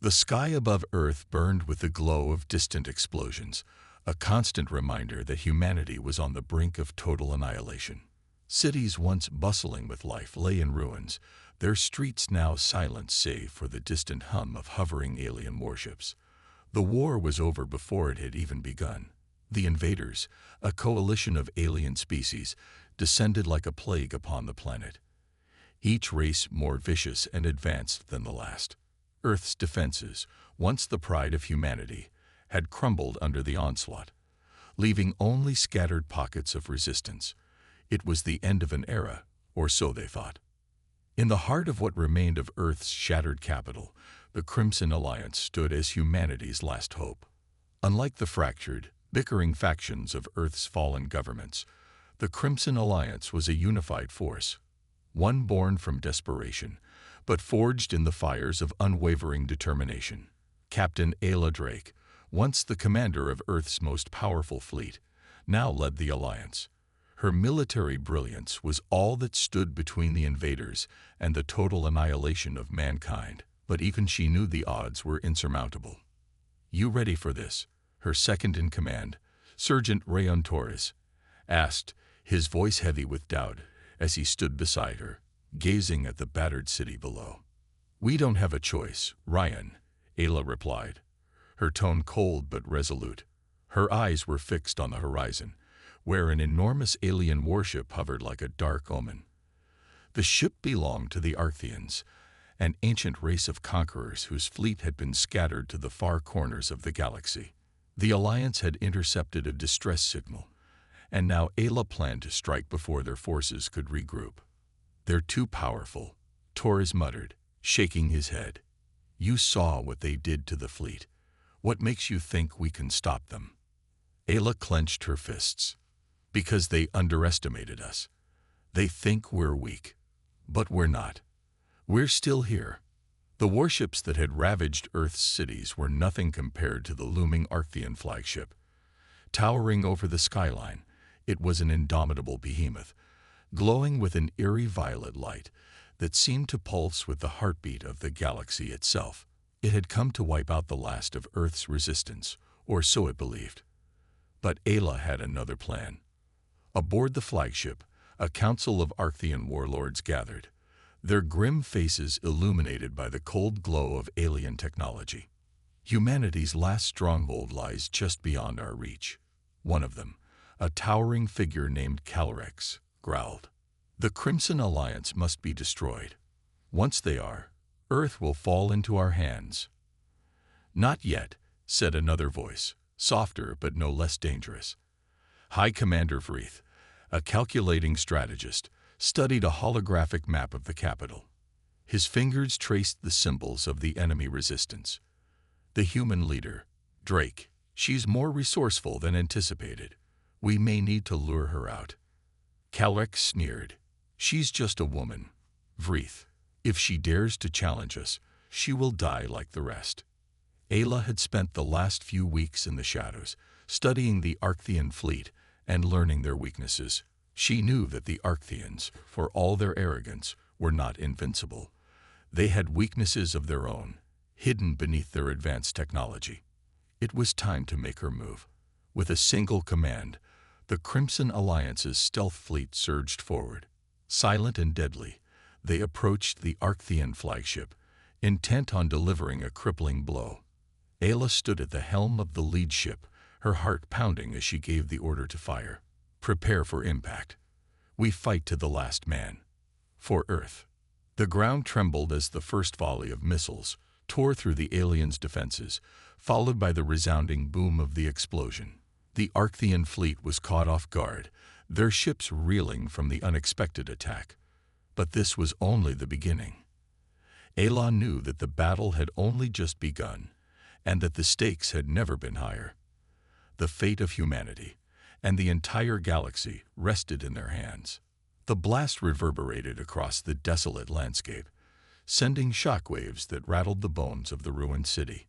The sky above Earth burned with the glow of distant explosions, a constant reminder that humanity was on the brink of total annihilation. Cities once bustling with life lay in ruins, their streets now silent save for the distant hum of hovering alien warships. The war was over before it had even begun. The invaders, a coalition of alien species, descended like a plague upon the planet, each race more vicious and advanced than the last. Earth's defenses, once the pride of humanity, had crumbled under the onslaught, leaving only scattered pockets of resistance. It was the end of an era, or so they thought. In the heart of what remained of Earth's shattered capital, the Crimson Alliance stood as humanity's last hope. Unlike the fractured, bickering factions of Earth's fallen governments, the Crimson Alliance was a unified force, one born from desperation, but forged in the fires of unwavering determination. Captain Ayla Drake, once the commander of Earth's most powerful fleet, now led the Alliance. Her military brilliance was all that stood between the invaders and the total annihilation of mankind, but even she knew the odds were insurmountable. "You ready for this?" her second-in-command, Sergeant Rayon Torres, asked, his voice heavy with doubt as he stood beside her, gazing at the battered city below. "We don't have a choice, Ryan," Ayla replied, her tone cold but resolute. Her eyes were fixed on the horizon, where an enormous alien warship hovered like a dark omen. The ship belonged to the Arctheans, an ancient race of conquerors whose fleet had been scattered to the far corners of the galaxy. The Alliance had intercepted a distress signal, and now Ayla planned to strike before their forces could regroup. "They're too powerful," Torres muttered, shaking his head. "You saw what they did to the fleet. What makes you think we can stop them?" Ayla clenched her fists. "Because they underestimated us. They think we're weak. But we're not. We're still here." The warships that had ravaged Earth's cities were nothing compared to the looming Arcthean flagship. Towering over the skyline, it was an indomitable behemoth, glowing with an eerie violet light that seemed to pulse with the heartbeat of the galaxy itself. It had come to wipe out the last of Earth's resistance, or so it believed. But Ayla had another plan. Aboard the flagship, a council of Arcthean warlords gathered, their grim faces illuminated by the cold glow of alien technology. "Humanity's last stronghold lies just beyond our reach," one of them, a towering figure named Calrex, growled. "The Crimson Alliance must be destroyed. Once they are, Earth will fall into our hands." "Not yet," said another voice, softer but no less dangerous. High Commander Vreeth, a calculating strategist, studied a holographic map of the capital. His fingers traced the symbols of the enemy resistance. "The human leader, Drake, she's more resourceful than anticipated. We may need to lure her out." Calrex sneered. "She's just a woman, Vreeth. If she dares to challenge us, she will die like the rest." Ayla had spent the last few weeks in the shadows, studying the Arcthean fleet and learning their weaknesses. She knew that the Arctheans, for all their arrogance, were not invincible. They had weaknesses of their own, hidden beneath their advanced technology. It was time to make her move. With a single command, the Crimson Alliance's stealth fleet surged forward. Silent and deadly, they approached the Arcthean flagship, intent on delivering a crippling blow. Ayla stood at the helm of the lead ship, her heart pounding as she gave the order to fire. "Prepare for impact. We fight to the last man. For Earth." The ground trembled as the first volley of missiles tore through the aliens' defenses, followed by the resounding boom of the explosion. The Arcthean fleet was caught off guard, their ships reeling from the unexpected attack. But this was only the beginning. Ayla knew that the battle had only just begun, and that the stakes had never been higher. The fate of humanity and the entire galaxy rested in their hands. The blast reverberated across the desolate landscape, sending shockwaves that rattled the bones of the ruined city.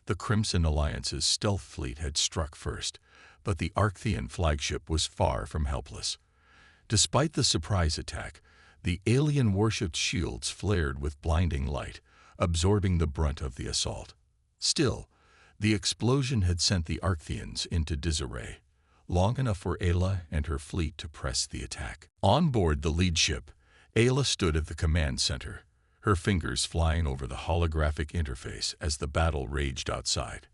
The Crimson Alliance's stealth fleet had struck first, but the Arcthean flagship was far from helpless. Despite the surprise attack, the alien warship's shields flared with blinding light, absorbing the brunt of the assault. Still, the explosion had sent the Arctheans into disarray, long enough for Ayla and her fleet to press the attack. On board the lead ship, Ayla stood at the command center, her fingers flying over the holographic interface as the battle raged outside.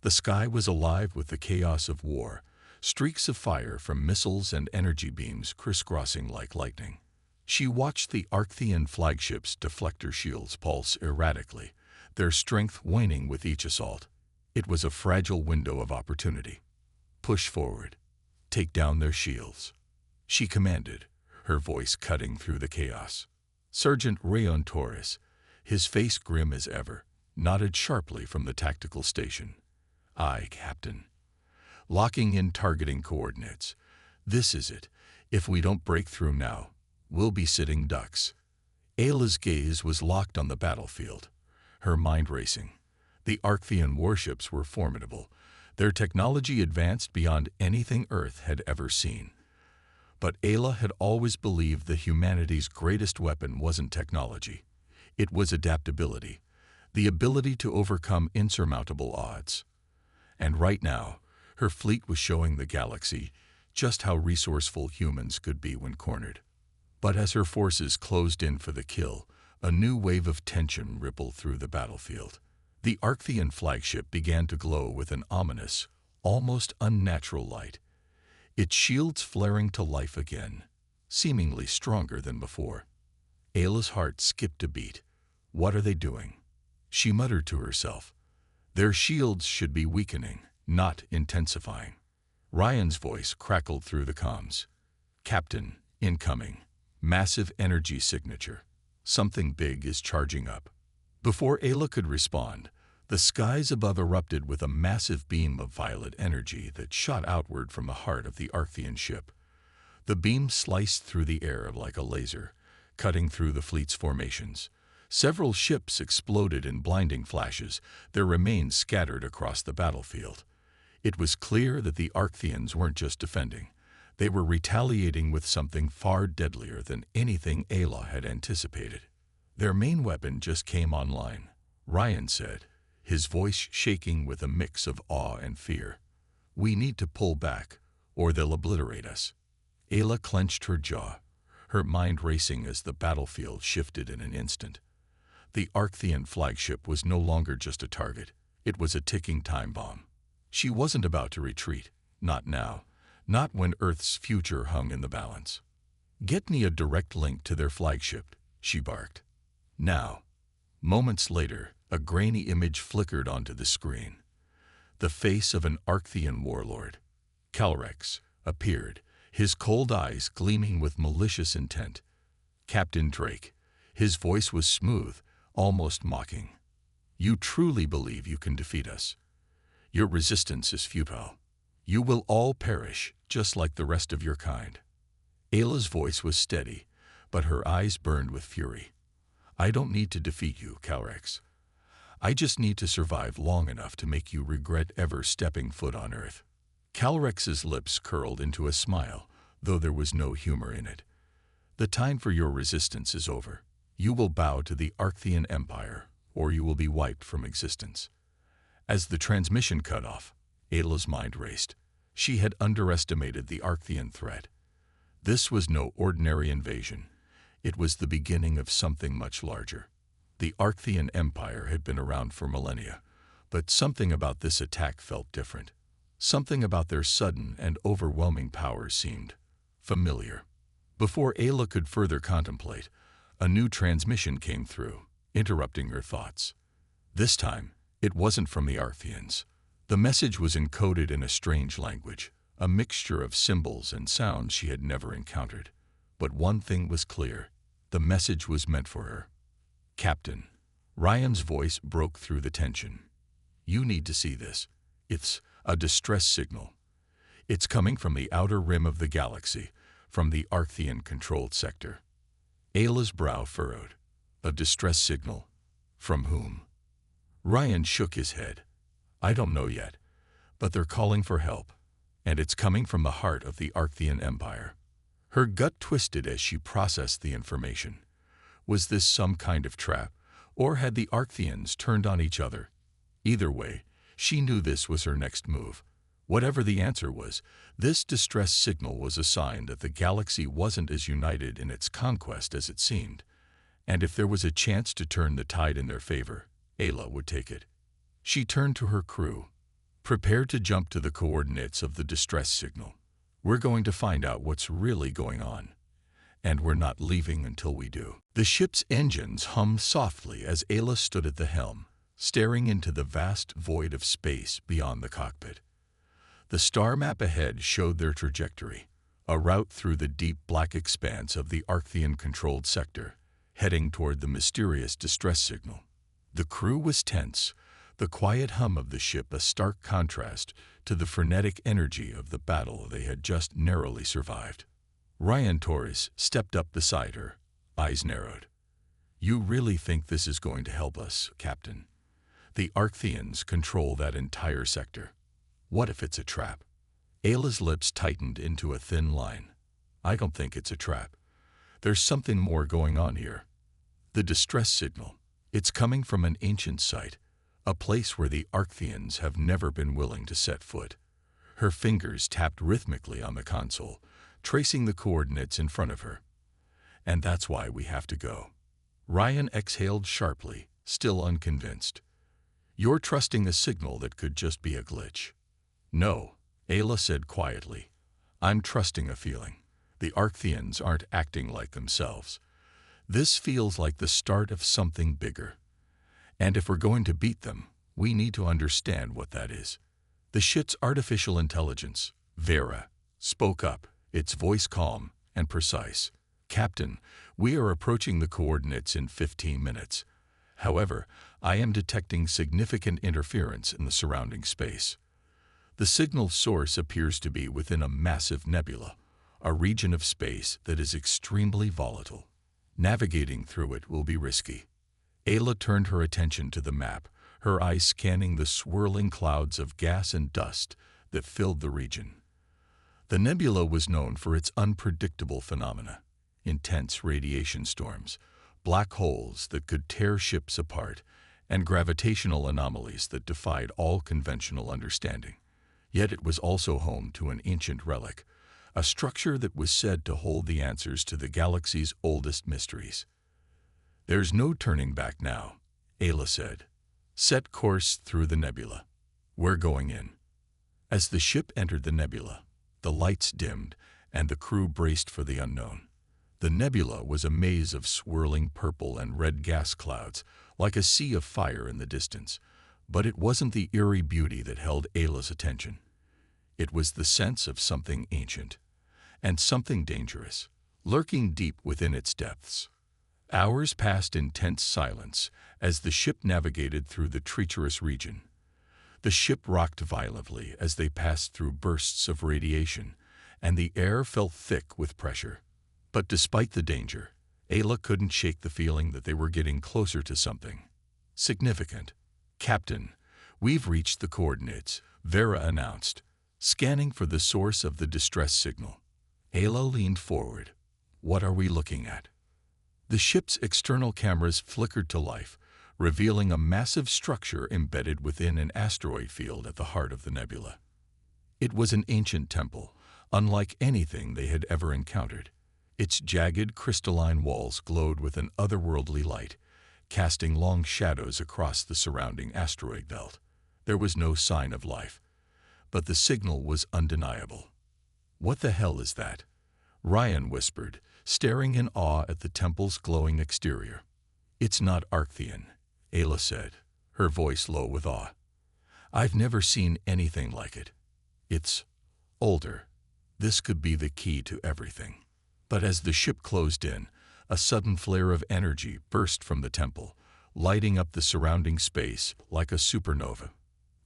The sky was alive with the chaos of war, streaks of fire from missiles and energy beams crisscrossing like lightning. She watched the Arcthean flagship's deflector shields pulse erratically, their strength waning with each assault. It was a fragile window of opportunity. Push forward. Take down their shields, she commanded, her voice cutting through the chaos. Sergeant Rayon Torres, his face grim as ever, nodded sharply from the tactical station. Aye, Captain. Locking in targeting coordinates. This is it. If we don't break through now, we'll be sitting ducks. Ayla's gaze was locked on the battlefield, her mind racing. The Arcthean warships were formidable, their technology advanced beyond anything Earth had ever seen. But Ayla had always believed that humanity's greatest weapon wasn't technology. It was adaptability, the ability to overcome insurmountable odds. And right now, her fleet was showing the galaxy just how resourceful humans could be when cornered. But as her forces closed in for the kill, a new wave of tension rippled through the battlefield. The Arcthean flagship began to glow with an ominous, almost unnatural light, its shields flaring to life again, seemingly stronger than before. Ayla's heart skipped a beat. What are they doing? She muttered to herself. Their shields should be weakening, not intensifying. Ryan's voice crackled through the comms. Captain, incoming. Massive energy signature. Something big is charging up. Before Ayla could respond, the skies above erupted with a massive beam of violet energy that shot outward from the heart of the Arcthean ship. The beam sliced through the air like a laser, cutting through the fleet's formations. Several ships exploded in blinding flashes, their remains scattered across the battlefield. It was clear that the Arctheans weren't just defending. They were retaliating with something far deadlier than anything Ayla had anticipated. Their main weapon just came online, Ryan said, his voice shaking with a mix of awe and fear. We need to pull back, or they'll obliterate us. Ayla clenched her jaw, her mind racing as the battlefield shifted in an instant. The Arcthean flagship was no longer just a target. It was a ticking time bomb. She wasn't about to retreat. Not now. Not when Earth's future hung in the balance. Get me a direct link to their flagship, she barked. Now. Moments later, a grainy image flickered onto the screen. The face of an Arcthean warlord, Calrex, appeared, his cold eyes gleaming with malicious intent. Captain Drake. His voice was smooth, almost mocking. You truly believe you can defeat us? Your resistance is futile. You will all perish, just like the rest of your kind. Ayla's voice was steady, but her eyes burned with fury. I don't need to defeat you, Calrex. I just need to survive long enough to make you regret ever stepping foot on Earth. Calrex's lips curled into a smile, though there was no humor in it. The time for your resistance is over. You will bow to the Arcthean Empire, or you will be wiped from existence. As the transmission cut off, Ayla's mind raced. She had underestimated the Arcthean threat. This was no ordinary invasion. It was the beginning of something much larger. The Arcthean Empire had been around for millennia, but something about this attack felt different. Something about their sudden and overwhelming power seemed familiar. Before Ayla could further contemplate, a new transmission came through, interrupting her thoughts. This time, it wasn't from the Arctheans. The message was encoded in a strange language, a mixture of symbols and sounds she had never encountered. But one thing was clear. The message was meant for her. Captain. Ryan's voice broke through the tension. You need to see this. It's a distress signal. It's coming from the outer rim of the galaxy, from the Arcthean-controlled sector. Ayla's brow furrowed. A distress signal? From whom? Ryan shook his head. I don't know yet, but they're calling for help, and it's coming from the heart of the Arcthean Empire. Her gut twisted as she processed the information. Was this some kind of trap, Or had the Arcthians turned on each other? Either way, she knew this was her next move. Whatever the answer was, this distress signal was a sign that the galaxy wasn't as united in its conquest as it seemed. And if there was a chance to turn the tide in their favor, Ayla would take it. She turned to her crew. Prepare to jump to the coordinates of the distress signal. We're going to find out what's really going on. And we're not leaving until we do. The ship's engines hummed softly as Ayla stood at the helm, staring into the vast void of space beyond the cockpit. The star map ahead showed their trajectory, a route through the deep black expanse of the Arcthian-controlled sector, heading toward the mysterious distress signal. The crew was tense, the quiet hum of the ship a stark contrast to the frenetic energy of the battle they had just narrowly survived. Ryan Torres stepped up beside her, eyes narrowed. "You really think this is going to help us, Captain? The Arcthians control that entire sector. What if it's a trap?" Ayla's lips tightened into a thin line. "I don't think it's a trap. There's something more going on here. The distress signal, it's coming from an ancient site, a place where the Arcthians have never been willing to set foot." Her fingers tapped rhythmically on the console, tracing the coordinates in front of her. "And that's why we have to go." Ryan exhaled sharply, still unconvinced. "You're trusting a signal that could just be a glitch." "No," Ayla said quietly. "I'm trusting a feeling. The Arcthians aren't acting like themselves. This feels like the start of something bigger. And if we're going to beat them, we need to understand what that is." The ship's artificial intelligence, Vera, spoke up, its voice calm and precise. "Captain, we are approaching the coordinates in 15 minutes. However, I am detecting significant interference in the surrounding space. The signal source appears to be within a massive nebula, a region of space that is extremely volatile. Navigating through it will be risky." Ayla turned her attention to the map, her eyes scanning the swirling clouds of gas and dust that filled the region. The nebula was known for its unpredictable phenomena: intense radiation storms, black holes that could tear ships apart, and gravitational anomalies that defied all conventional understanding. Yet it was also home to an ancient relic, a structure that was said to hold the answers to the galaxy's oldest mysteries. "There's no turning back now," Ayla said. "Set course through the nebula. We're going in." As the ship entered the nebula, the lights dimmed and the crew braced for the unknown. The nebula was a maze of swirling purple and red gas clouds, like a sea of fire in the distance. But it wasn't the eerie beauty that held Ayla's attention. It was the sense of something ancient and something dangerous, lurking deep within its depths. Hours passed in tense silence as the ship navigated through the treacherous region. The ship rocked violently as they passed through bursts of radiation, and the air felt thick with pressure. But despite the danger, Ayla couldn't shake the feeling that they were getting closer to something significant. "Captain, we've reached the coordinates," Vera announced, scanning for the source of the distress signal. Ayla leaned forward. "What are we looking at?" The ship's external cameras flickered to life, revealing a massive structure embedded within an asteroid field at the heart of the nebula. It was an ancient temple, unlike anything they had ever encountered. Its jagged, crystalline walls glowed with an otherworldly light, casting long shadows across the surrounding asteroid belt. There was no sign of life, but the signal was undeniable. "What the hell is that?" Ryan whispered, staring in awe at the temple's glowing exterior. "It's not Arcthian," Ayla said, her voice low with awe. "I've never seen anything like it. It's older. This could be the key to everything." But as the ship closed in, a sudden flare of energy burst from the temple, lighting up the surrounding space like a supernova.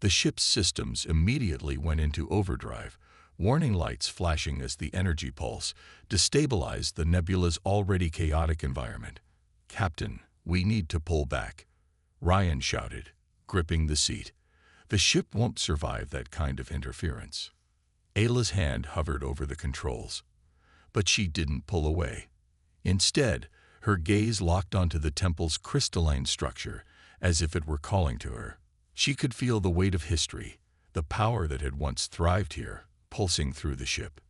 The ship's systems immediately went into overdrive, warning lights flashing as the energy pulse destabilized the nebula's already chaotic environment. "Captain, we need to pull back," Ryan shouted, gripping the seat. "The ship won't survive that kind of interference." Ayla's hand hovered over the controls, but she didn't pull away. Instead, Her gaze locked onto the temple's crystalline structure, as if it were calling to her. She could feel the weight of history, the power that had once thrived here, pulsing through the ship.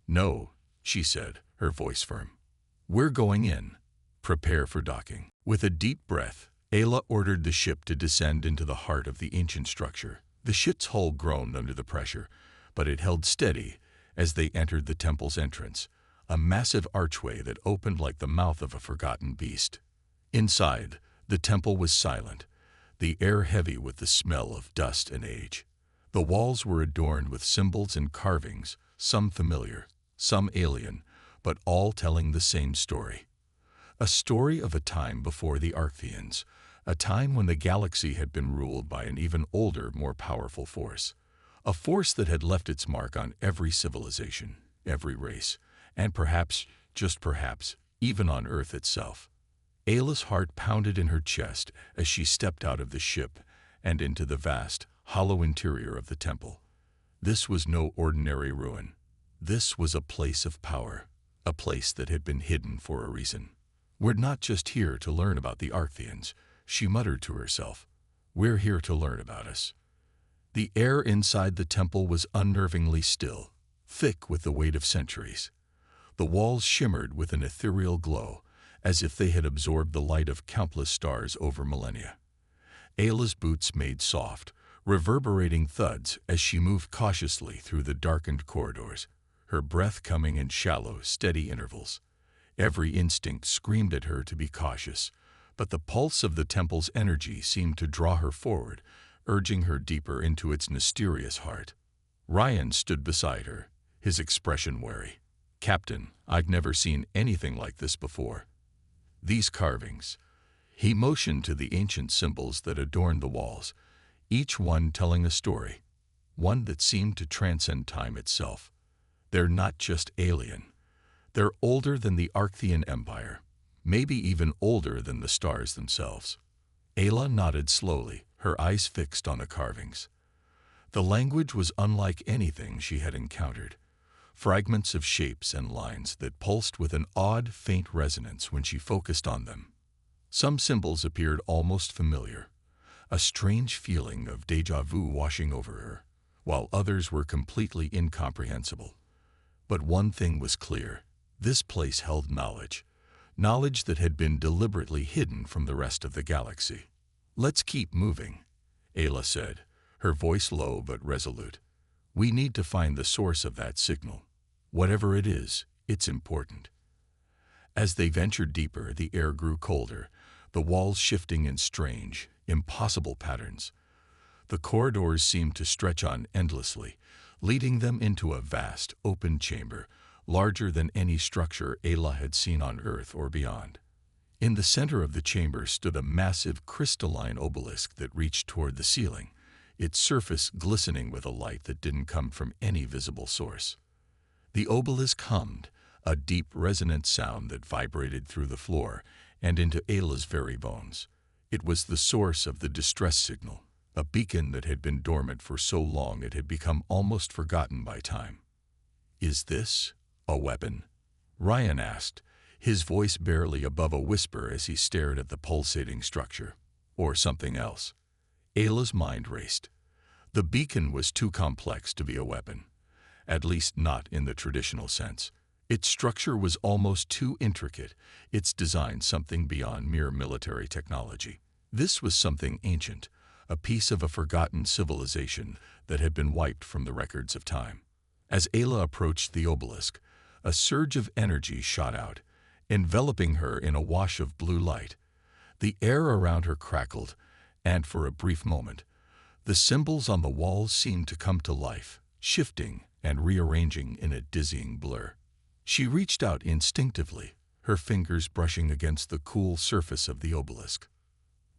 "No," she said, her voice firm. "We're going in. Prepare for docking." With a deep breath, Ayla ordered the ship to descend into the heart of the ancient structure. The ship's hull groaned under the pressure, but it held steady as they entered the temple's entrance, a massive archway that opened like the mouth of a forgotten beast. Inside, the temple was silent, the air heavy with the smell of dust and age. The walls were adorned with symbols and carvings, some familiar, some alien, but all telling the same story. A story of a time before the Arctheans, a time when the galaxy had been ruled by an even older, more powerful force. A force that had left its mark on every civilization, every race, and perhaps, just perhaps, even on Earth itself. Ayla's heart pounded in her chest as she stepped out of the ship and into the vast, hollow interior of the temple. This was no ordinary ruin. This was a place of power, a place that had been hidden for a reason. "We're not just here to learn about the Arctheans," she muttered to herself. "We're here to learn about us." The air inside the temple was unnervingly still, thick with the weight of centuries. The walls shimmered with an ethereal glow, as if they had absorbed the light of countless stars over millennia. Ayla's boots made soft, reverberating thuds as she moved cautiously through the darkened corridors, her breath coming in shallow, steady intervals. Every instinct screamed at her to be cautious, but the pulse of the temple's energy seemed to draw her forward, urging her deeper into its mysterious heart. Ryan stood beside her, his expression wary. "Captain, I've never seen anything like this before. These carvings." He motioned to the ancient symbols that adorned the walls, each one telling a story, one that seemed to transcend time itself. "They're not just alien. They're older than the Arcthean Empire, maybe even older than the stars themselves." Ayla nodded slowly, her eyes fixed on the carvings. The language was unlike anything she had encountered. Fragments of shapes and lines that pulsed with an odd, faint resonance when she focused on them. Some symbols appeared almost familiar, a strange feeling of déjà vu washing over her, while others were completely incomprehensible. But one thing was clear: this place held knowledge, knowledge that had been deliberately hidden from the rest of the galaxy. "Let's keep moving," Ayla said, her voice low but resolute. "We need to find the source of that signal. Whatever it is, it's important." As they ventured deeper, the air grew colder, the walls shifting in strange, impossible patterns. The corridors seemed to stretch on endlessly, leading them into a vast, open chamber, larger than any structure Ayla had seen on Earth or beyond. In the center of the chamber stood a massive crystalline obelisk that reached toward the ceiling, its surface glistening with a light that didn't come from any visible source. The obelisk hummed, a deep, resonant sound that vibrated through the floor and into Ayla's very bones. It was the source of the distress signal, a beacon that had been dormant for so long it had become almost forgotten by time. "Is this a weapon?" Ryan asked, his voice barely above a whisper as he stared at the pulsating structure. "Or something else?" Ayla's mind raced. The beacon was too complex to be a weapon, at least not in the traditional sense. Its structure was almost too intricate, its design something beyond mere military technology. This was something ancient, a piece of a forgotten civilization that had been wiped from the records of time. As Ayla approached the obelisk, a surge of energy shot out, enveloping her in a wash of blue light. The air around her crackled, and for a brief moment, the symbols on the walls seemed to come to life, shifting and rearranging in a dizzying blur. She reached out instinctively, her fingers brushing against the cool surface of the obelisk.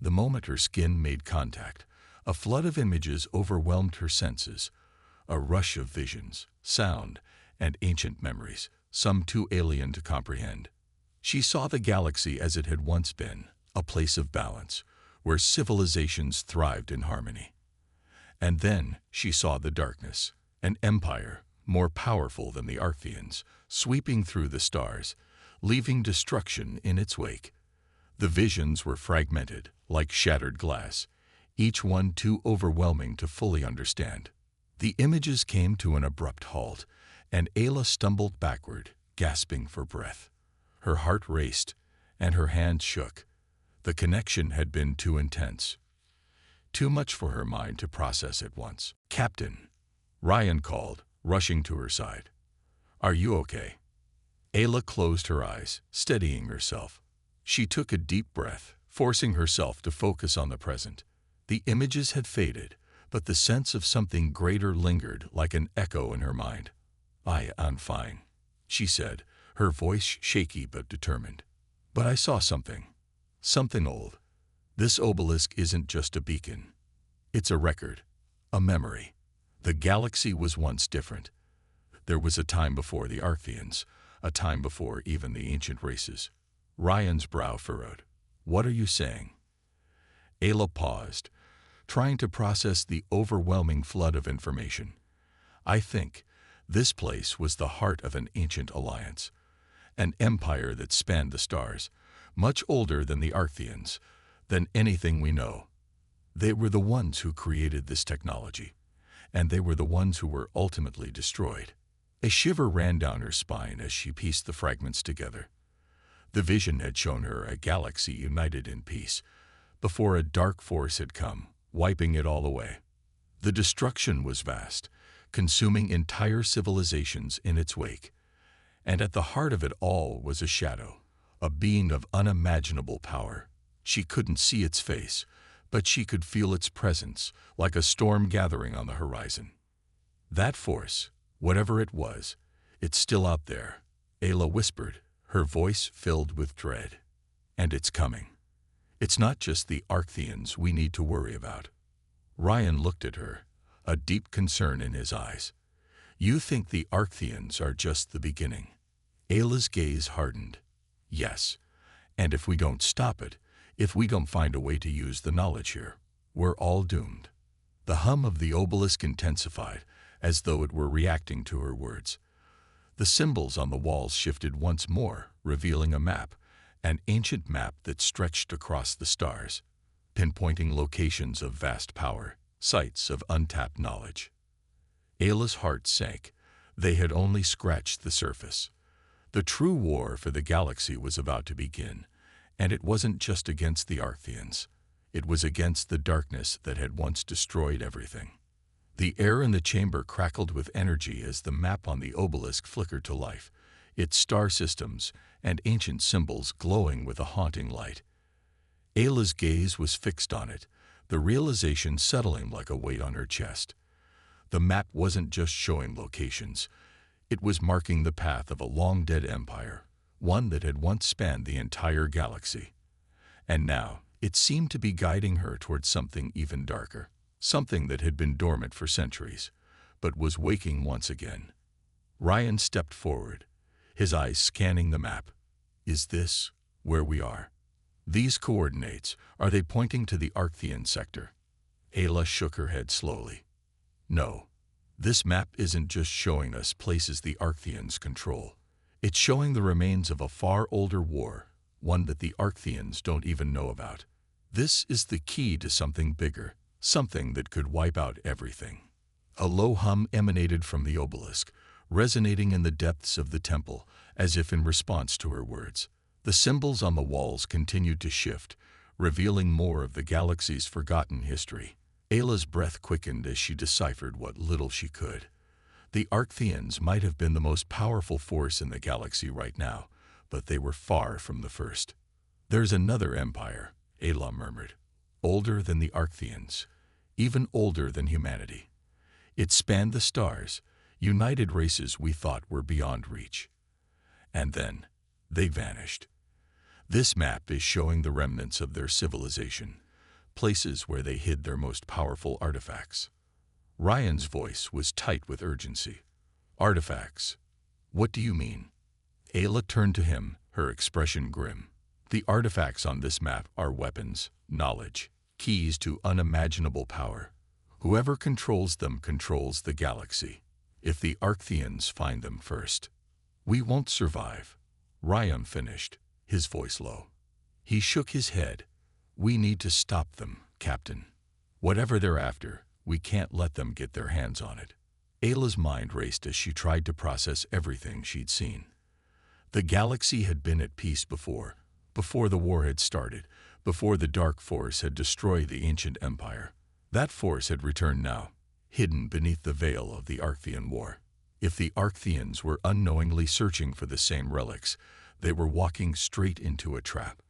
The moment her skin made contact, a flood of images overwhelmed her senses, a rush of visions, sound, and ancient memories, some too alien to comprehend. She saw the galaxy as it had once been, a place of balance, where civilizations thrived in harmony. And then she saw the darkness, an empire, more powerful than the Arctheans, sweeping through the stars, leaving destruction in its wake. The visions were fragmented, like shattered glass, each one too overwhelming to fully understand. The images came to an abrupt halt, and Ayla stumbled backward, gasping for breath. Her heart raced, and her hands shook. The connection had been too intense. Too much for her mind to process at once. "Captain," Ryan called, rushing to her side. "Are you okay?" Ayla closed her eyes, steadying herself. She took a deep breath, forcing herself to focus on the present. The images had faded, but the sense of something greater lingered like an echo in her mind. I'm fine," she said, her voice shaky but determined. "But I saw something. Something old. This obelisk isn't just a beacon. It's a record, a memory. The galaxy was once different. There was a time before the Archeans, a time before even the ancient races." Ryan's brow furrowed. "What are you saying?" Ayla paused, trying to process the overwhelming flood of information. "I think this place was the heart of an ancient alliance, an empire that spanned the stars, much older than the Archeans, than anything we know. They were the ones who created this technology, and they were the ones who were ultimately destroyed." A shiver ran down her spine as she pieced the fragments together. The vision had shown her a galaxy united in peace, before a dark force had come, wiping it all away. The destruction was vast, consuming entire civilizations in its wake. And at the heart of it all was a shadow, a being of unimaginable power. She couldn't see its face, but she could feel its presence, like a storm gathering on the horizon. "That force, whatever it was, it's still out there," Ayla whispered, her voice filled with dread. "And it's coming. It's not just the Archeans we need to worry about." Ryan looked at her, a deep concern in his eyes. "You think the Archeans are just the beginning?" Ayla's gaze hardened. "Yes, and if we don't stop it, if we don't find a way to use the knowledge here, we're all doomed." The hum of the obelisk intensified, as though it were reacting to her words. The symbols on the walls shifted once more, revealing a map, an ancient map that stretched across the stars, pinpointing locations of vast power, sites of untapped knowledge. Ayla's heart sank. They had only scratched the surface. The true war for the galaxy was about to begin, and it wasn't just against the Archeans. It was against the darkness that had once destroyed everything. The air in the chamber crackled with energy as the map on the obelisk flickered to life, its star systems and ancient symbols glowing with a haunting light. Ayla's gaze was fixed on it, the realization settling like a weight on her chest. The map wasn't just showing locations. It was marking the path of a long-dead empire, one that had once spanned the entire galaxy. And now, it seemed to be guiding her towards something even darker, something that had been dormant for centuries, but was waking once again. Ryan stepped forward, his eyes scanning the map. "Is this where we are? These coordinates, are they pointing to the Archean sector?" Ayla shook her head slowly. "No, this map isn't just showing us places the Archeans control. It's showing the remains of a far older war, one that the Archeans don't even know about. This is the key to something bigger, something that could wipe out everything." A low hum emanated from the obelisk, resonating in the depths of the temple, as if in response to her words. The symbols on the walls continued to shift, revealing more of the galaxy's forgotten history. Ayla's breath quickened as she deciphered what little she could. The Archeans might have been the most powerful force in the galaxy right now, but they were far from the first. "There's another empire," Ayla murmured, "older than the Archeans, even older than humanity. It spanned the stars, united races we thought were beyond reach. And then, they vanished. This map is showing the remnants of their civilization, places where they hid their most powerful artifacts." Ryan's voice was tight with urgency. "Artifacts? What do you mean?" Ayla turned to him, her expression grim. "The artifacts on this map are weapons, knowledge, keys to unimaginable power. Whoever controls them controls the galaxy. If the Archeans find them first, we won't survive. Ryan finished, his voice low. He shook his head. We need to stop them, Captain. Whatever they're after, we can't let them get their hands on it. Ayla's mind raced as she tried to process everything she'd seen. The galaxy had been at peace before the war had started, before the Dark Force had destroyed the ancient empire. That force had returned now, hidden beneath the veil of the Arcthean War. If the Arctheans were unknowingly searching for the same relics, they were walking straight into a trap.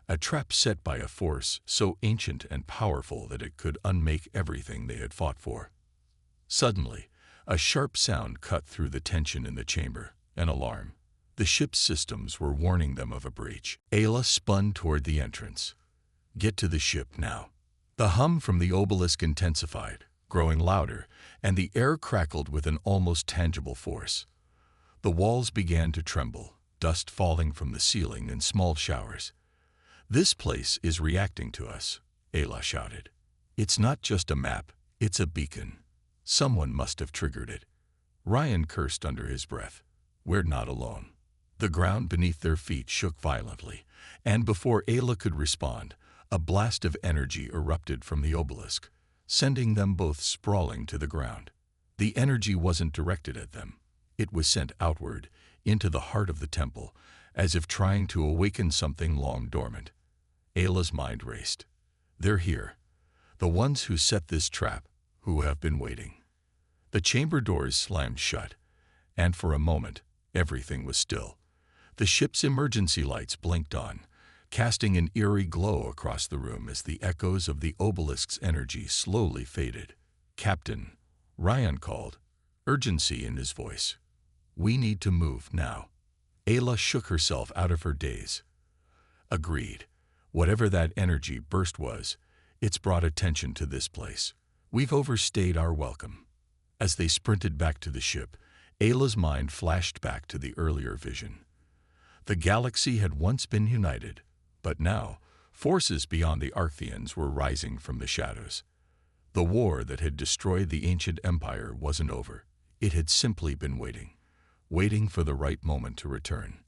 A trap set by a force so ancient and powerful that it could unmake everything they had fought for. Suddenly, a sharp sound cut through the tension in the chamber, an alarm. The ship's systems were warning them of a breach. Ayla spun toward the entrance. Get to the ship now. The hum from the obelisk intensified, growing louder, and the air crackled with an almost tangible force. The walls began to tremble, dust falling from the ceiling in small showers. This place is reacting to us, Ayla shouted. It's not just a map, it's a beacon. Someone must have triggered it. Ryan cursed under his breath. We're not alone. The ground beneath their feet shook violently, and before Ayla could respond, a blast of energy erupted from the obelisk, sending them both sprawling to the ground. The energy wasn't directed at them. It was sent outward, into the heart of the temple, as if trying to awaken something long dormant. Ayla's mind raced. They're here. The ones who set this trap, who have been waiting. The chamber doors slammed shut, and for a moment, everything was still. The ship's emergency lights blinked on, casting an eerie glow across the room as the echoes of the obelisk's energy slowly faded. Captain, Ryan called, urgency in his voice. We need to move now. Ayla shook herself out of her daze. Agreed. Whatever that energy burst was, it's brought attention to this place. We've overstayed our welcome. As they sprinted back to the ship, Ayla's mind flashed back to the earlier vision. The galaxy had once been united, but now, forces beyond the Arctheans were rising from the shadows. The war that had destroyed the ancient empire wasn't over. It had simply been waiting for the right moment to return.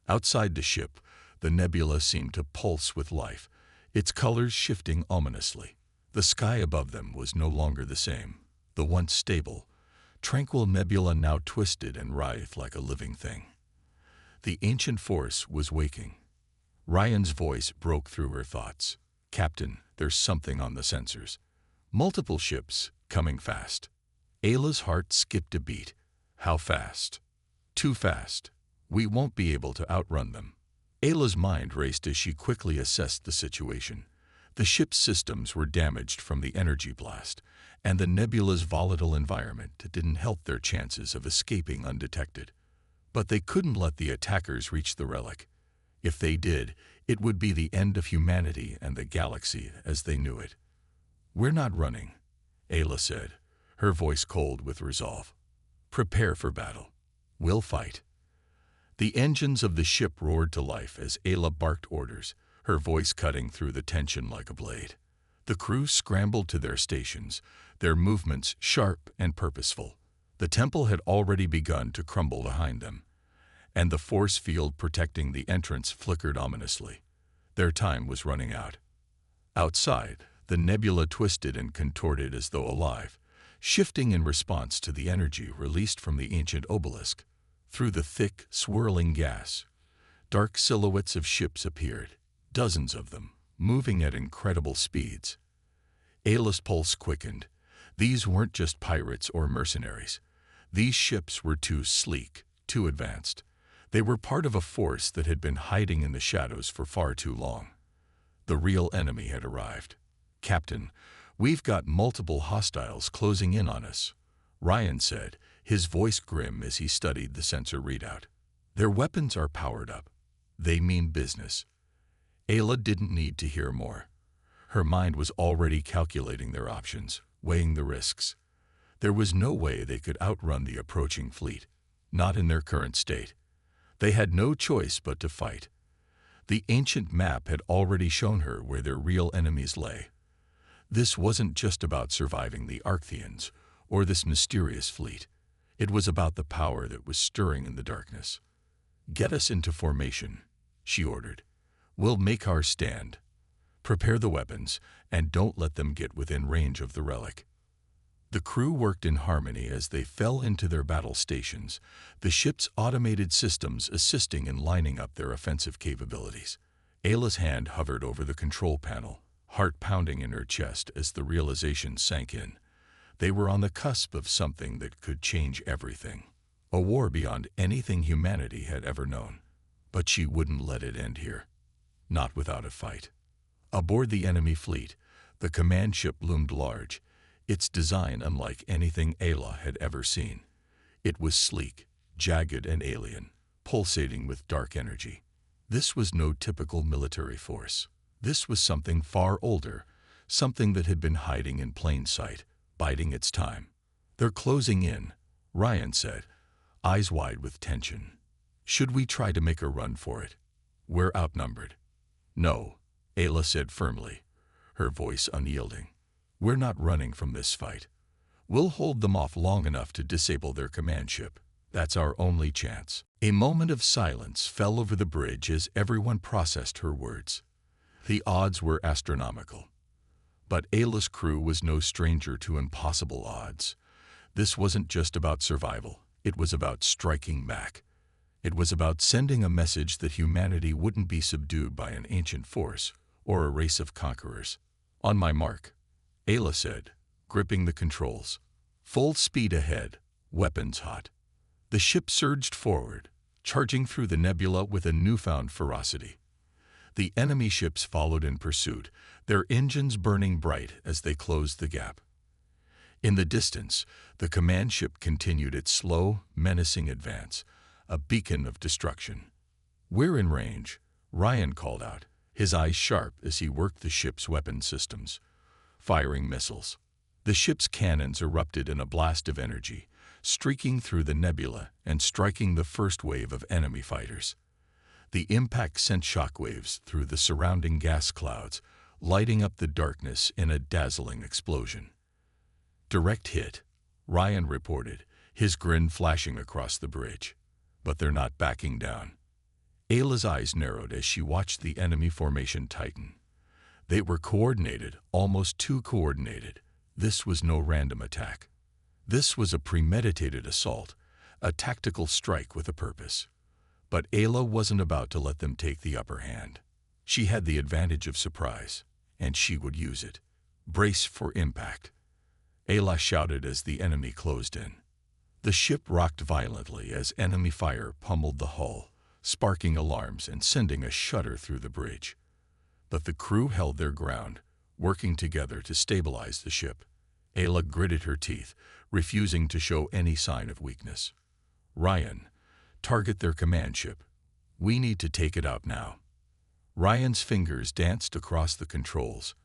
Outside the ship, the nebula seemed to pulse with life, its colors shifting ominously. The sky above them was no longer the same. The once stable, tranquil nebula now twisted and writhed like a living thing. The ancient force was waking. Ryan's voice broke through her thoughts. Captain, there's something on the sensors. Multiple ships, coming fast. Ayla's heart skipped a beat. How fast? Too fast. We won't be able to outrun them. Ayla's mind raced as she quickly assessed the situation. The ship's systems were damaged from the energy blast, and the nebula's volatile environment didn't help their chances of escaping undetected. But they couldn't let the attackers reach the relic. If they did, it would be the end of humanity and the galaxy as they knew it. We're not running, Ayla said, her voice cold with resolve. Prepare for battle. We'll fight. The engines of the ship roared to life as Ayla barked orders, her voice cutting through the tension like a blade. The crew scrambled to their stations, their movements sharp and purposeful. The temple had already begun to crumble behind them, and the force field protecting the entrance flickered ominously. Their time was running out. Outside, the nebula twisted and contorted as though alive, shifting in response to the energy released from the ancient obelisk. Through the thick, swirling gas, dark silhouettes of ships appeared, dozens of them, moving at incredible speeds. Ayla's pulse quickened. These weren't just pirates or mercenaries. These ships were too sleek, too advanced. They were part of a force that had been hiding in the shadows for far too long. The real enemy had arrived. Captain, we've got multiple hostiles closing in on us, Ryan said, his voice grim as he studied the sensor readout. Their weapons are powered up. They mean business. Ayla didn't need to hear more. Her mind was already calculating their options, weighing the risks. There was no way they could outrun the approaching fleet, not in their current state. They had no choice but to fight. The ancient map had already shown her where their real enemies lay. This wasn't just about surviving the Arctheans or this mysterious fleet. It was about the power that was stirring in the darkness. "Get us into formation," she ordered. "We'll make our stand. Prepare the weapons, and don't let them get within range of the relic." The crew worked in harmony as they fell into their battle stations, the ship's automated systems assisting in lining up their offensive capabilities. Ayla's hand hovered over the control panel, heart pounding in her chest as the realization sank in. They were on the cusp of something that could change everything. A war beyond anything humanity had ever known. But she wouldn't let it end here. Not without a fight. Aboard the enemy fleet, the command ship loomed large, its design unlike anything Ayla had ever seen. It was sleek, jagged and alien, pulsating with dark energy. This was no typical military force. This was something far older, something that had been hiding in plain sight, biding its time. "They're closing in," Ryan said, eyes wide with tension. "Should we try to make a run for it? We're outnumbered." "No," Ayla said firmly, her voice unyielding. "We're not running from this fight. We'll hold them off long enough to disable their command ship. That's our only chance." A moment of silence fell over the bridge as everyone processed her words. The odds were astronomical. But Ayla's crew was no stranger to impossible odds. This wasn't just about survival. It was about striking back. It was about sending a message that humanity wouldn't be subdued by an ancient force or a race of conquerors. "On my mark," Ayla said, gripping the controls. "Full speed ahead, weapons hot." The ship surged forward, charging through the nebula with a newfound ferocity. The enemy ships followed in pursuit, their engines burning bright as they closed the gap. In the distance, the command ship continued its slow, menacing advance, a beacon of destruction. "We're in range," Ryan called out, his eyes sharp as he worked the ship's weapon systems, firing missiles. The ship's cannons erupted in a blast of energy, streaking through the nebula and striking the first wave of enemy fighters. The impact sent shockwaves through the surrounding gas clouds, lighting up the darkness in a dazzling explosion. "Direct hit," Ryan reported, his grin flashing across the bridge. "But they're not backing down." Ayla's eyes narrowed as she watched the enemy formation tighten. They were coordinated, almost too coordinated. This was no random attack. This was a premeditated assault, a tactical strike with a purpose. But Ayla wasn't about to let them take the upper hand. She had the advantage of surprise, and she would use it. "Brace for impact," Ayla shouted as the enemy closed in. The ship rocked violently as enemy fire pummeled the hull, sparking alarms and sending a shudder through the bridge. But the crew held their ground, working together to stabilize the ship. Ayla gritted her teeth, refusing to show any sign of weakness. "Ryan, target their command ship. We need to take it out now." Ryan's fingers danced across the controls,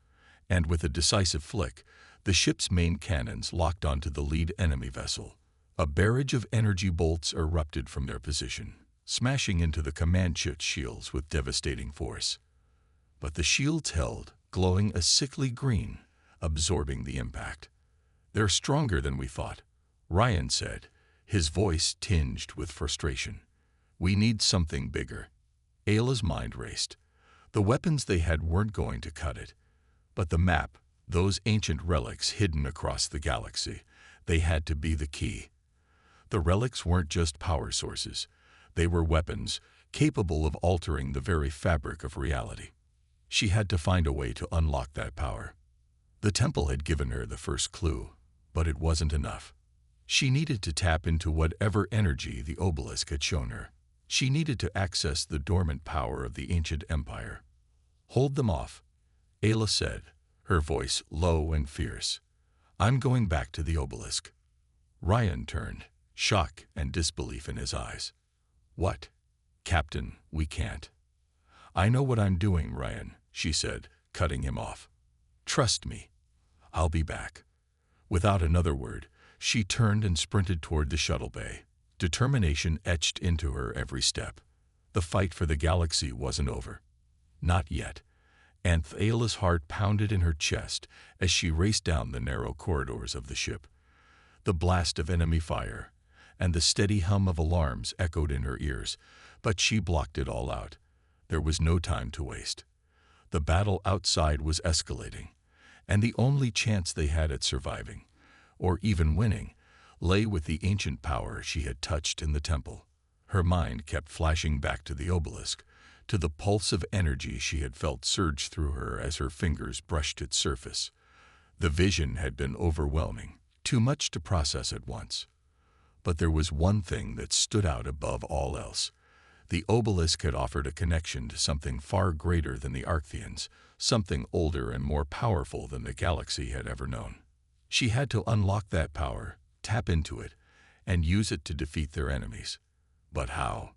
and with a decisive flick, the ship's main cannons locked onto the lead enemy vessel. A barrage of energy bolts erupted from their position, smashing into the command ship's shields with devastating force. But the shields held, glowing a sickly green, absorbing the impact. "They're stronger than we thought," Ryan said, his voice tinged with frustration. "We need something bigger." Ayla's mind raced. The weapons they had weren't going to cut it. But the map, those ancient relics hidden across the galaxy, they had to be the key. The relics weren't just power sources. They were weapons, capable of altering the very fabric of reality. She had to find a way to unlock that power. The temple had given her the first clue, but it wasn't enough. She needed to tap into whatever energy the obelisk had shown her. She needed to access the dormant power of the ancient empire. "Hold them off," Ayla said, her voice low and fierce. "I'm going back to the obelisk." Ryan turned, shock and disbelief in his eyes. "What?" "Captain, we can't." "I know what I'm doing, Ryan," she said, cutting him off. "Trust me. I'll be back." Without another word, she turned and sprinted toward the shuttle bay, determination etched into her every step. The fight for the galaxy wasn't over. Not yet. And Ayla's heart pounded in her chest as she raced down the narrow corridors of the ship. The blast of enemy fire and the steady hum of alarms echoed in her ears, But she blocked it all out. There was no time to waste. The battle outside was escalating, and the only chance they had at surviving, or even winning, lay with the ancient power she had touched in the temple. Her mind kept flashing back to the obelisk, to the pulse of energy she had felt surge through her as her fingers brushed its surface. The vision had been overwhelming, too much to process at once. But there was one thing that stood out above all else. The obelisk had offered a connection to something far greater than the Arctheans, something older and more powerful than the galaxy had ever known. She had to unlock that power, tap into it, and use it to defeat their enemies. But how?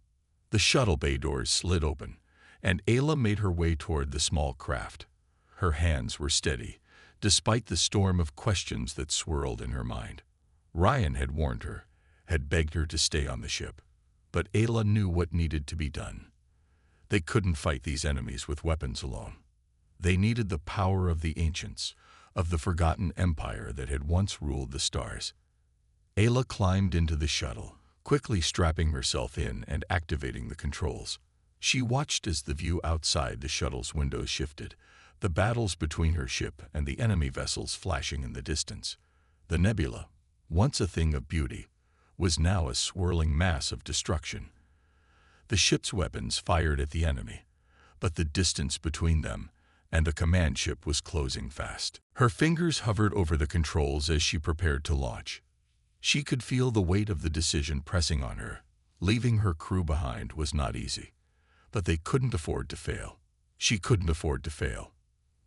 The shuttle bay doors slid open, and Ayla made her way toward the small craft. Her hands were steady, despite the storm of questions that swirled in her mind. Ryan had warned her, had begged her to stay on the ship. But Ayla knew what needed to be done. They couldn't fight these enemies with weapons alone. They needed the power of the ancients, of the forgotten empire that had once ruled the stars. Ayla climbed into the shuttle, quickly strapping herself in and activating the controls. She watched as the view outside the shuttle's windows shifted, the battles between her ship and the enemy vessels flashing in the distance. The nebula, once a thing of beauty, was now a swirling mass of destruction. The ship's weapons fired at the enemy, but the distance between them and the command ship was closing fast. Her fingers hovered over the controls as she prepared to launch. She could feel the weight of the decision pressing on her. Leaving her crew behind was not easy, but they couldn't afford to fail. She couldn't afford to fail.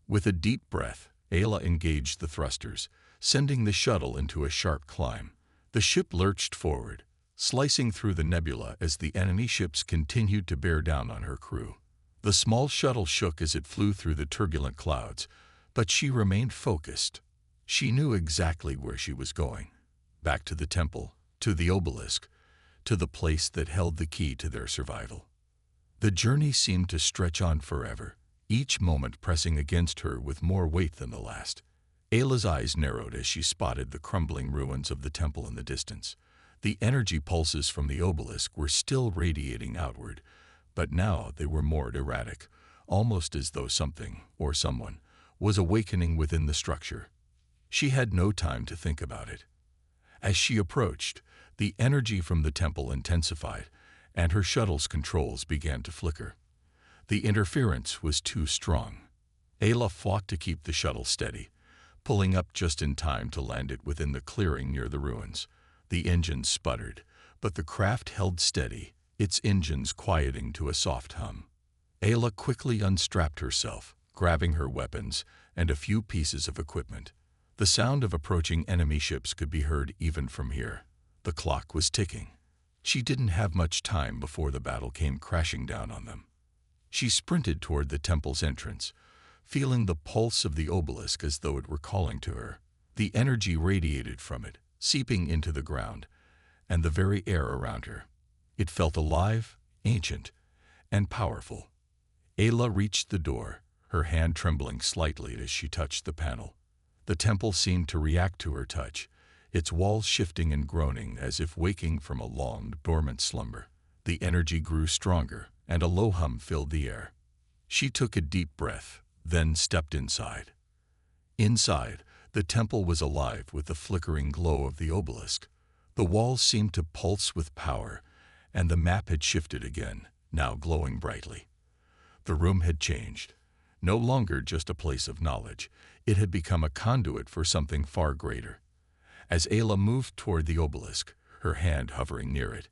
With a deep breath, Ayla engaged the thrusters, sending the shuttle into a sharp climb. The ship lurched forward, slicing through the nebula as the enemy ships continued to bear down on her crew. The small shuttle shook as it flew through the turbulent clouds, but she remained focused. She knew exactly where she was going. Back to the temple, to the obelisk, to the place that held the key to their survival. The journey seemed to stretch on forever, each moment pressing against her with more weight than the last. Ayla's eyes narrowed as she spotted the crumbling ruins of the temple in the distance. The energy pulses from the obelisk were still radiating outward, but now they were more erratic, almost as though something, or someone, was awakening within the structure. She had no time to think about it. As she approached, the energy from the temple intensified, and her shuttle's controls began to flicker. The interference was too strong. Ayla fought to keep the shuttle steady, pulling up just in time to land it within the clearing near the ruins. The engines sputtered, but the craft held steady, its engines quieting to a soft hum. Ayla quickly unstrapped herself, grabbing her weapons and a few pieces of equipment. The sound of approaching enemy ships could be heard even from here. The clock was ticking. She didn't have much time before the battle came crashing down on them. She sprinted toward the temple's entrance, feeling the pulse of the obelisk as though it were calling to her. The energy radiated from it, seeping into the ground and the very air around her. It felt alive, ancient, and powerful. Ayla reached the door, her hand trembling slightly as she touched the panel. The temple seemed to react to her touch, its walls shifting and groaning as if waking from a long, dormant slumber. The energy grew stronger, and a low hum filled the air. She took a deep breath, then stepped inside. Inside, the temple was alive with the flickering glow of the obelisk. The walls seemed to pulse with power, and the map had shifted again, now glowing brightly. The room had changed. No longer just a place of knowledge, it had become a conduit for something far greater. As Ayla moved toward the obelisk, her hand hovering near it,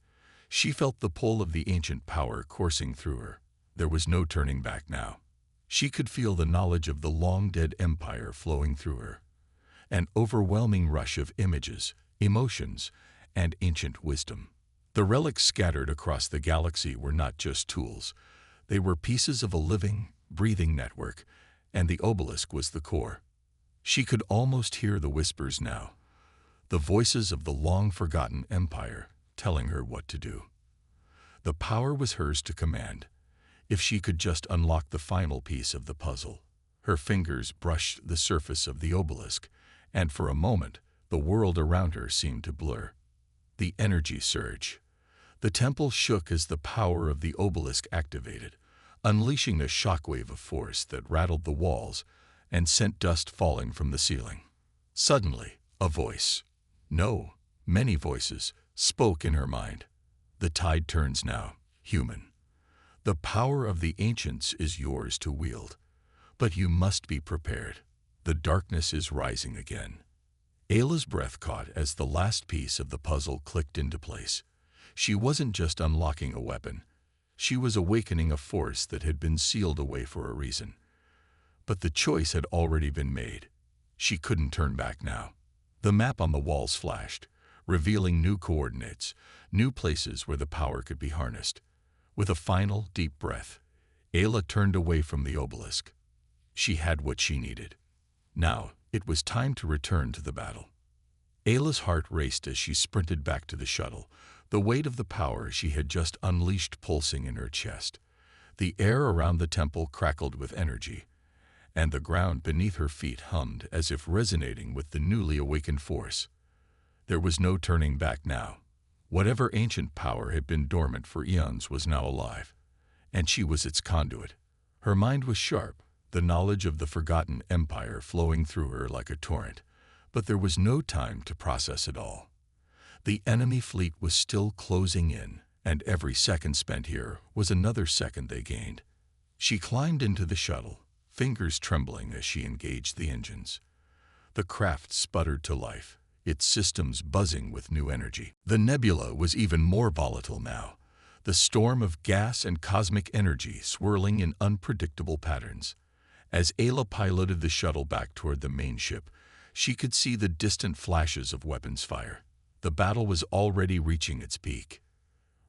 she felt the pull of the ancient power coursing through her. There was no turning back now. She could feel the knowledge of the long-dead empire flowing through her, an overwhelming rush of images, emotions, and ancient wisdom. The relics scattered across the galaxy were not just tools. They were pieces of a living, breathing network, and the obelisk was the core. She could almost hear the whispers now, the voices of the long-forgotten empire telling her what to do. The power was hers to command, if she could just unlock the final piece of the puzzle. Her fingers brushed the surface of the obelisk, and for a moment, the world around her seemed to blur. The energy surge, The temple shook as the power of the obelisk activated, unleashing a shockwave of force that rattled the walls and sent dust falling from the ceiling. Suddenly, a voice, no, many voices, spoke in her mind. The tide turns now, human. The power of the ancients is yours to wield, but you must be prepared. The darkness is rising again. Ayla's breath caught as the last piece of the puzzle clicked into place. She wasn't just unlocking a weapon. She was awakening a force that had been sealed away for a reason. But the choice had already been made. She couldn't turn back now. The map on the walls flashed, revealing new coordinates, new places where the power could be harnessed. With a final, deep breath, Ayla turned away from the obelisk. She had what she needed. Now, it was time to return to the battle. Ayla's heart raced as she sprinted back to the shuttle, the weight of the power she had just unleashed pulsing in her chest. The air around the temple crackled with energy, and the ground beneath her feet hummed as if resonating with the newly awakened force. There was no turning back now. Whatever ancient power had been dormant for eons was now alive, and she was its conduit. Her mind was sharp, the knowledge of the forgotten empire flowing through her like a torrent, but there was no time to process it all. The enemy fleet was still closing in, and every second spent here was another second they gained. She climbed into the shuttle, fingers trembling as she engaged the engines. The craft sputtered to life, its systems buzzing with new energy. The nebula was even more volatile now, the storm of gas and cosmic energy swirling in unpredictable patterns. As Ayla piloted the shuttle back toward the main ship, she could see the distant flashes of weapons fire. The battle was already reaching its peak.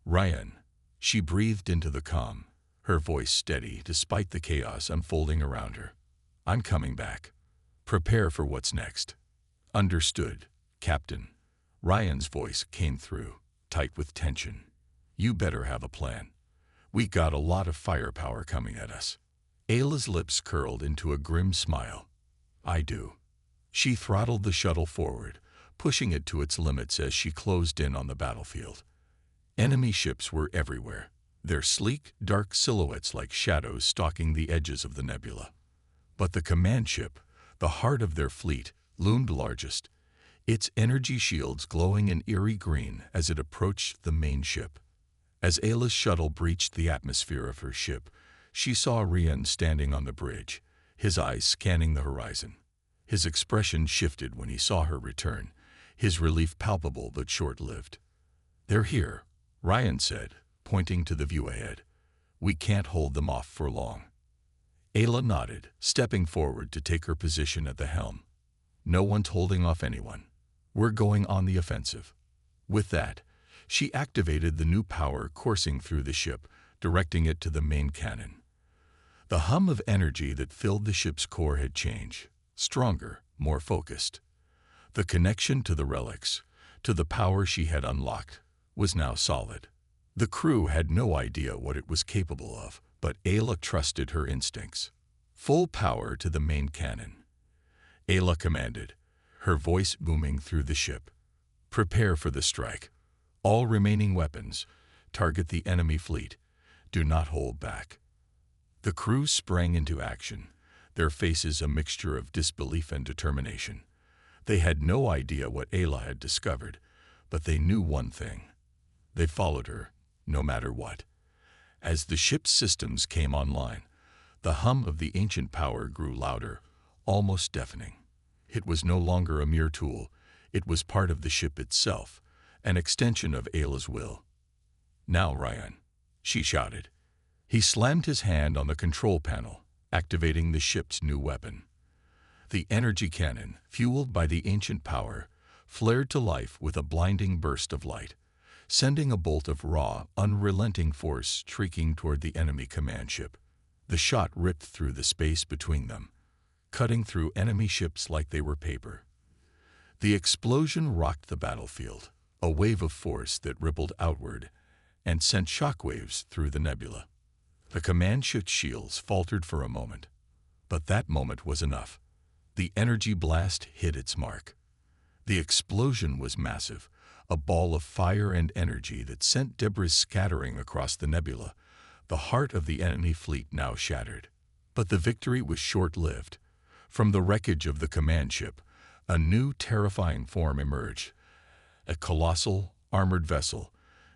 "Ryan," she breathed into the calm, her voice steady despite the chaos unfolding around her. "I'm coming back. Prepare for what's next." "Understood, Captain." Ryan's voice came through, tight with tension. "You better have a plan. We got a lot of firepower coming at us." Ayla's lips curled into a grim smile. "I do." She throttled the shuttle forward, pushing it to its limits as she closed in on the battlefield. Enemy ships were everywhere, their sleek, dark silhouettes like shadows stalking the edges of the nebula. But the command ship, the heart of their fleet, loomed largest, its energy shields glowing an eerie green as it approached the main ship. As Ayla's shuttle breached the atmosphere of her ship, she saw Rian standing on the bridge, his eyes scanning the horizon. His expression shifted when he saw her return, his relief palpable but short-lived. "They're here," Ryan said, pointing to the view ahead. "We can't hold them off for long." Ayla nodded, stepping forward to take her position at the helm. "No one's holding off anyone. We're going on the offensive." With that, she activated the new power coursing through the ship, directing it to the main cannon. The hum of energy that filled the ship's core had changed, stronger, more focused. The connection to the relics, to the power she had unlocked, was now solid. The crew had no idea what it was capable of, but Ayla trusted her instincts. "Full power to the main cannon," Ayla commanded, her voice booming through the ship. "Prepare for the strike. All remaining weapons, target the enemy fleet. Do not hold back." The crew sprang into action, their faces a mixture of disbelief and determination. They had no idea what Ayla had discovered, but they knew one thing. They followed her, no matter what. As the ship's systems came online, the hum of the ancient power grew louder, almost deafening. It was no longer a mere tool. It was part of the ship itself, an extension of Ayla's will. "Now, Ryan," she shouted. He slammed his hand on the control panel, activating the ship's new weapon. The energy cannon, fueled by the ancient power, flared to life with a blinding burst of light, sending a bolt of raw, unrelenting force streaking toward the enemy command ship. The shot ripped through the space between them, cutting through enemy ships like they were paper. The explosion rocked the battlefield, a wave of force that rippled outward and sent shockwaves through the nebula. The command ship's shields faltered for a moment, but that moment was enough. The energy blast hit its mark. The explosion was massive, a ball of fire and energy that sent debris scattering across the nebula, the heart of the enemy fleet now shattered. But the victory was short-lived. From the wreckage of the command ship, a new terrifying form emerged, a colossal, armored vessel,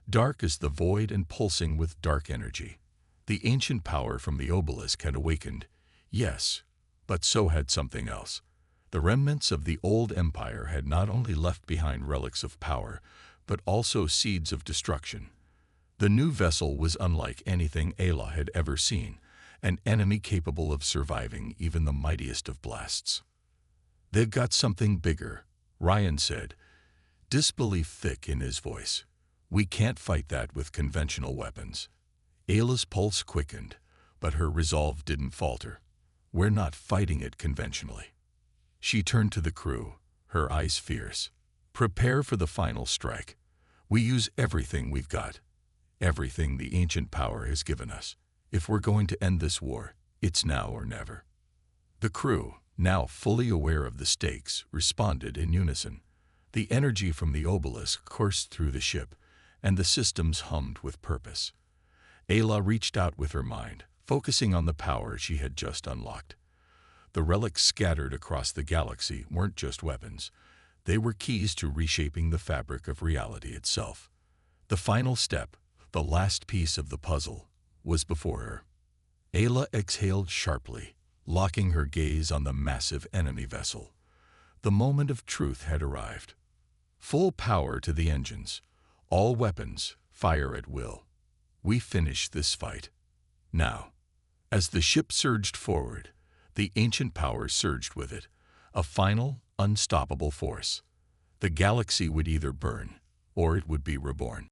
dark as the void and pulsing with dark energy. The ancient power from the obelisk had awakened, yes, but so had something else. The remnants of the old empire had not only left behind relics of power, but also seeds of destruction. The new vessel was unlike anything Ayla had ever seen, an enemy capable of surviving even the mightiest of blasts. "They've got something bigger," Ryan said, disbelief thick in his voice. "We can't fight that with conventional weapons." Ayla's pulse quickened, but her resolve didn't falter. "We're not fighting it conventionally." She turned to the crew, her eyes fierce. "Prepare for the final strike. We use everything we've got, everything the ancient power has given us. If we're going to end this war, it's now or never." The crew, now fully aware of the stakes, responded in unison. The energy from the obelisk coursed through the ship, and the systems hummed with purpose. Ayla reached out with her mind, focusing on the power she had just unlocked. The relics scattered across the galaxy weren't just weapons. They were keys to reshaping the fabric of reality itself. The final step, the last piece of the puzzle, was before her. Ayla exhaled sharply, locking her gaze on the massive enemy vessel. The moment of truth had arrived. Full power to the engines. All weapons, fire at will. We finish this fight. Now. As the ship surged forward, the ancient power surged with it, a final, unstoppable force. The galaxy would either burn, or it would be reborn.